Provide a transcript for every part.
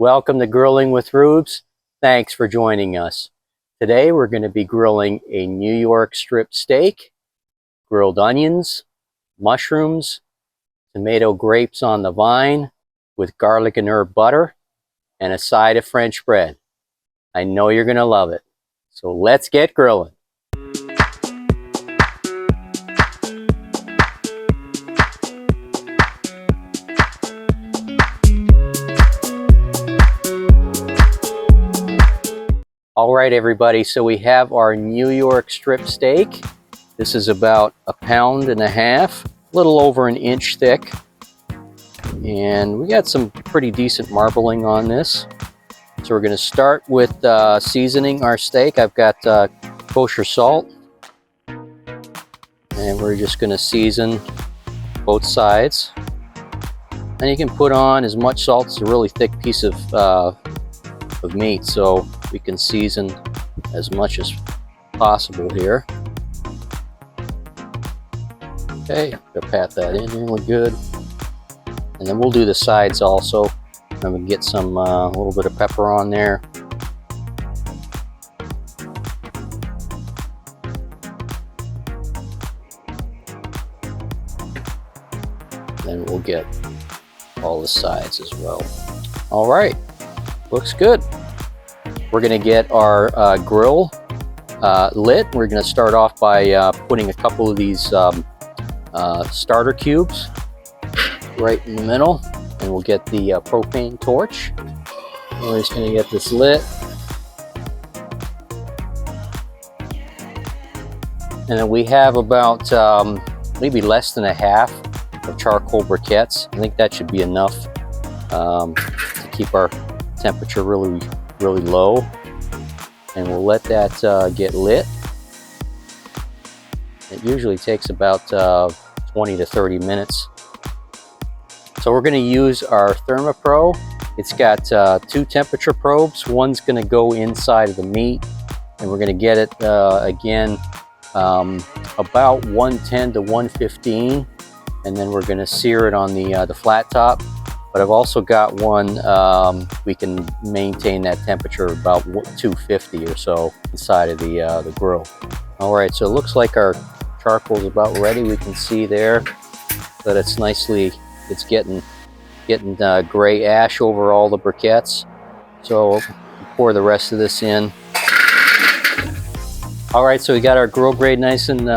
Welcome to Grilling with Rubes. Thanks for joining us. Today we're going to be grilling a New York strip steak, grilled onions, mushrooms, tomato grapes on the vine with garlic and herb butter, and a side of French bread. I know you're going to love it. So let's get grilling. All right, everybody, so we have our New York strip steak. This is about 1.5 pounds, a little over 1 inch thick. And we got some pretty decent marbling on this. So we're gonna start with seasoning our steak. I've got kosher salt. And we're just gonna season both sides. And you can put on as much salt as a really thick piece of meat, so we can season as much as possible here. Okay, gonna pat that in really good. And then we'll do the sides also. I'm gonna get some a little bit of pepper on there. Then we'll get all the sides as well. All right, looks good. We're gonna get our grill lit. We're gonna start off by putting a couple of these starter cubes right in the middle, and we'll get the propane torch. We're just gonna get this lit. And then we have about maybe less than 1/2 of charcoal briquettes. I think that should be enough to keep our temperature really low. And we'll let that get lit. It usually takes about 20 to 30 minutes. So we're going to use our Thermopro. It's got 2 temperature probes. One's going to go inside of the meat, and we're going to get it again about 110 to 115, and then we're going to sear it on the flat top. But I've also got one we can maintain that temperature about 250 or so inside of the grill. All right, so it looks like our charcoal is about ready. We can see there that it's getting gray ash over all the briquettes. So we'll pour the rest of this in. All right, so we got our grill grate nice and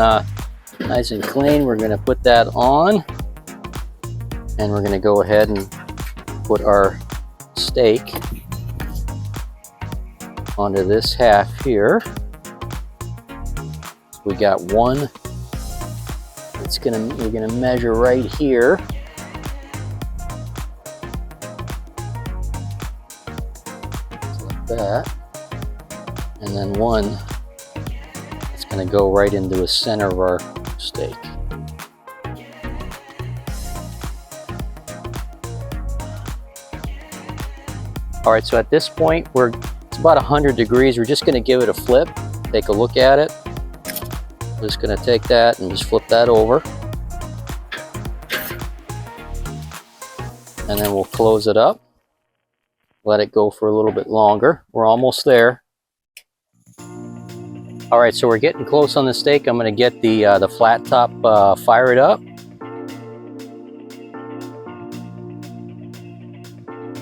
clean. We're gonna put that on, and we're gonna go ahead and put our steak onto this half here. So we got one. We're gonna measure right here. Like that. And then one that's gonna go right into the center of our steak. All right, so at this point, it's about 100 degrees. We're just gonna give it a flip, take a look at it. We're just gonna take that and just flip that over. And then we'll close it up. Let it go for a little bit longer. We're almost there. All right, so we're getting close on the steak. I'm gonna get the flat top fired up.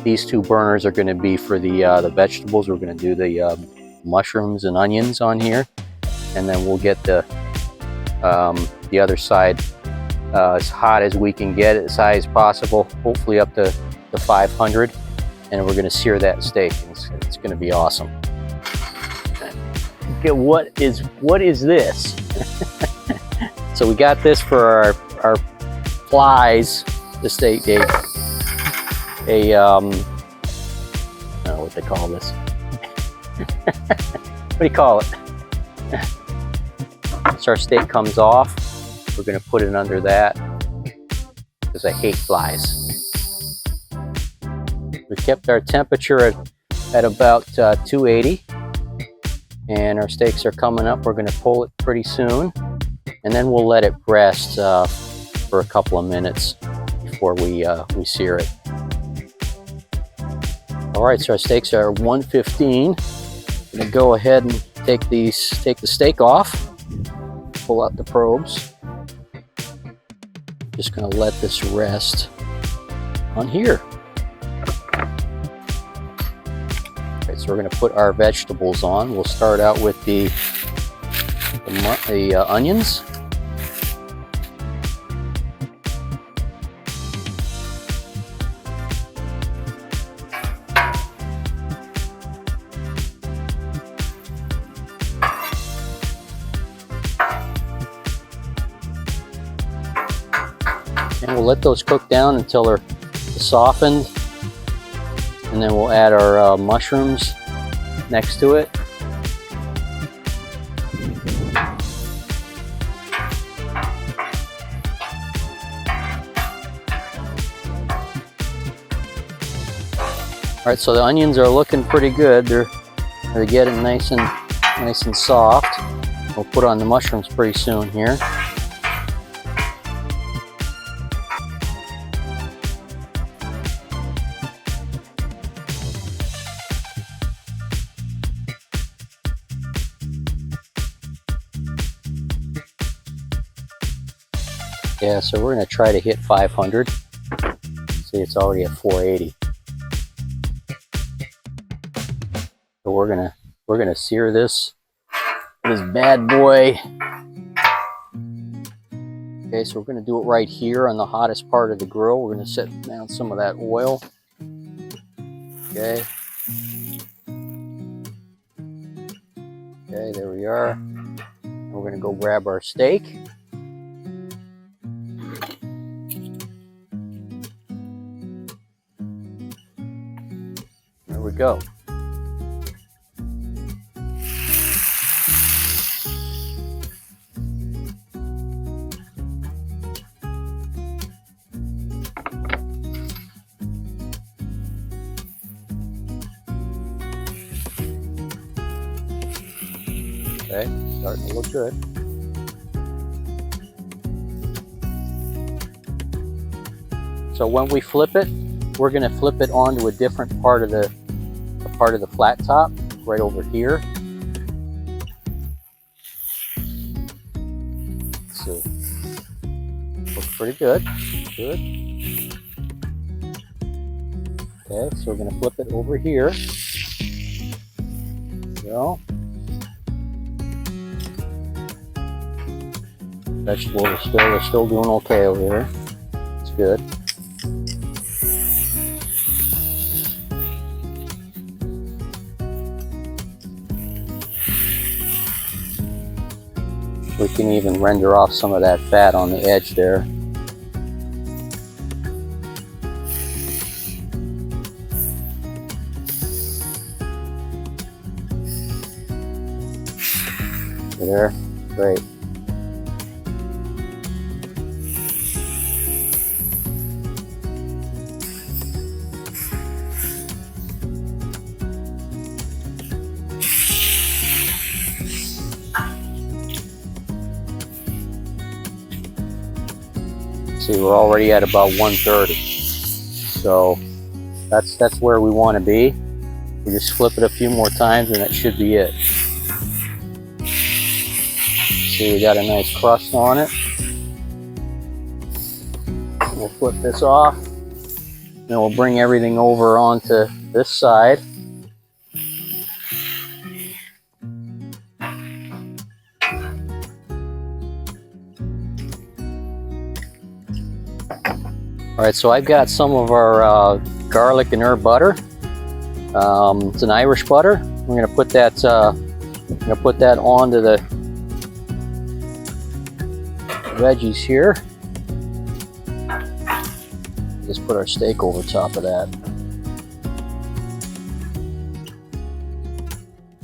These 2 burners are going to be for the vegetables. We're going to do the mushrooms and onions on here, and then we'll get the other side as hot as we can get it, as high as possible, hopefully up to 500, and we're going to sear that steak. It's going to be awesome. Okay, what is this? So we got this for our flies. The steak steak. I don't know what they call this. What do you call it? Once our steak comes off, we're going to put it under that because I hate flies. We kept our temperature at about 280, and our steaks are coming up. We're going to pull it pretty soon, and then we'll let it rest for a couple of minutes before we sear it. All right, so our steaks are 115. I'm gonna go ahead and take the steak off, pull out the probes. Just gonna let this rest on here. All right, so we're gonna put our vegetables on. We'll start out with the onions. And we'll let those cook down until they're softened, and then we'll add our mushrooms next to it. All right, so the onions are looking pretty good. They're getting nice and soft. We'll put on the mushrooms pretty soon here. Yeah, so we're gonna try to hit 500. See, it's already at 480. So we're gonna sear this bad boy. Okay, so we're gonna do it right here on the hottest part of the grill. We're gonna set down some of that oil. Okay. Okay, there we are. And we're gonna go grab our steak. There we go. Okay, starting to look good. So when we flip it, we're going to flip it onto a different part of the flat top, right over here. Let's see. Looks pretty good. Good. Okay, so we're going to flip it over here. There we go. Vegetables are still doing okay over here. It's good. We can even render off some of that fat on the edge there. There, great. See, we're already at about 130. So that's where we want to be. We just flip it a few more times and that should be it. See, we got a nice crust on it. We'll flip this off. Then we'll bring everything over onto this side. All right, so I've got some of our garlic and herb butter. It's an Irish butter. We're going to put that. Onto the veggies here. Just put our steak over top of that.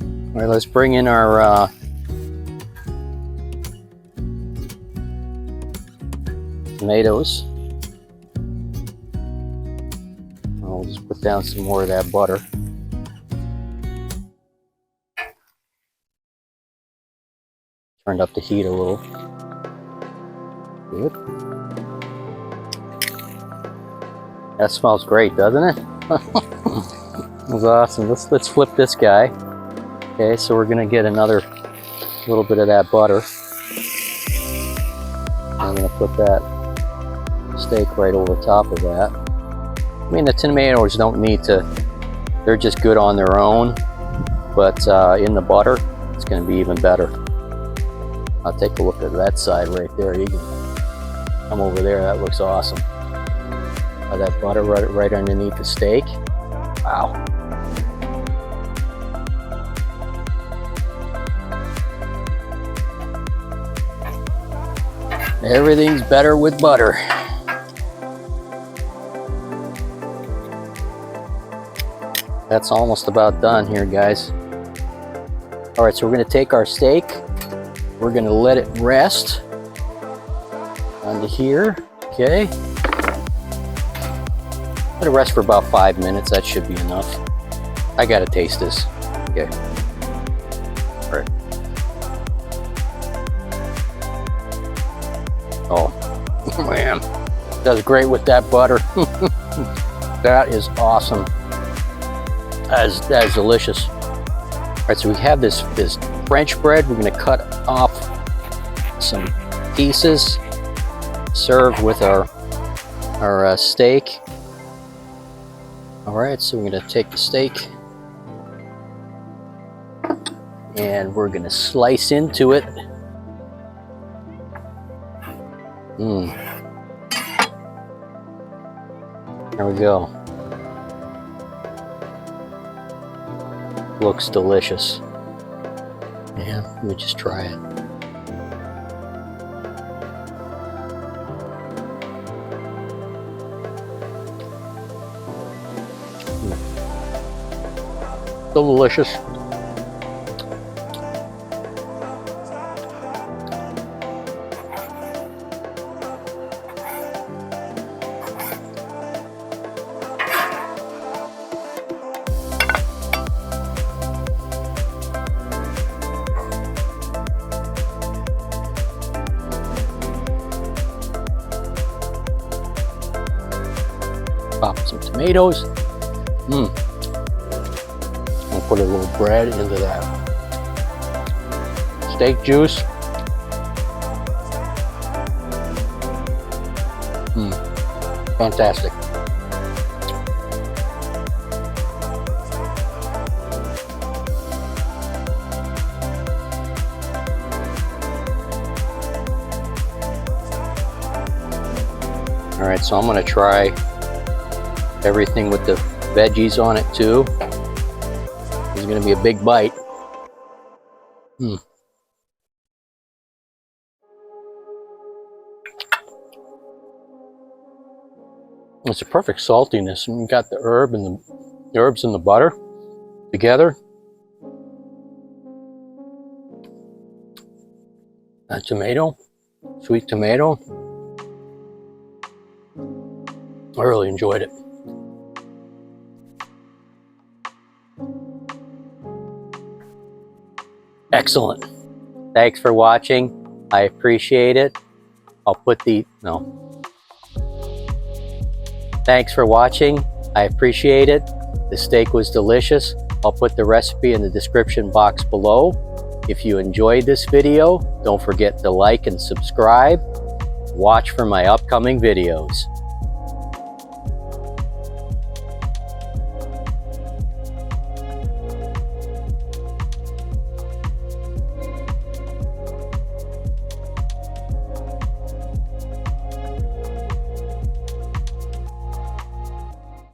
All right, let's bring in our tomatoes. I'll just put down some more of that butter. Turned up the heat a little. Good. That smells great, doesn't it? That was awesome. Let's flip this guy. Okay, so we're gonna get another little bit of that butter. I'm gonna put that steak right over top of that. I mean, the tomatoes don't need to, they're just good on their own, but in the butter, it's gonna be even better. I'll take a look at that side right there. You can come over there, that looks awesome. That butter right underneath the steak. Wow. Everything's better with butter. That's almost about done here, guys. All right, so we're gonna take our steak, we're gonna let it rest onto here, okay? Let it rest for about 5 minutes, that should be enough. I gotta taste this, okay. All right. Oh, man, does great with that butter. That is awesome. That is delicious. All right, so we have this French bread. We're gonna cut off some pieces, serve with our steak. All right, so we're gonna take the steak and we're gonna slice into it. There we go. Looks delicious. Yeah, let me just try it. So delicious. Pop some tomatoes. I'll put a little bread into that steak juice. Fantastic. All right, so I'm gonna try everything with the veggies on it too. It's gonna be a big bite. It's a perfect saltiness. And you got the herbs and the butter together. That tomato, sweet tomato. I really enjoyed it. Excellent. Thanks for watching. I appreciate it. Thanks for watching. I appreciate it. The steak was delicious. I'll put the recipe in the description box below. If you enjoyed this video, don't forget to like and subscribe. Watch for my upcoming videos.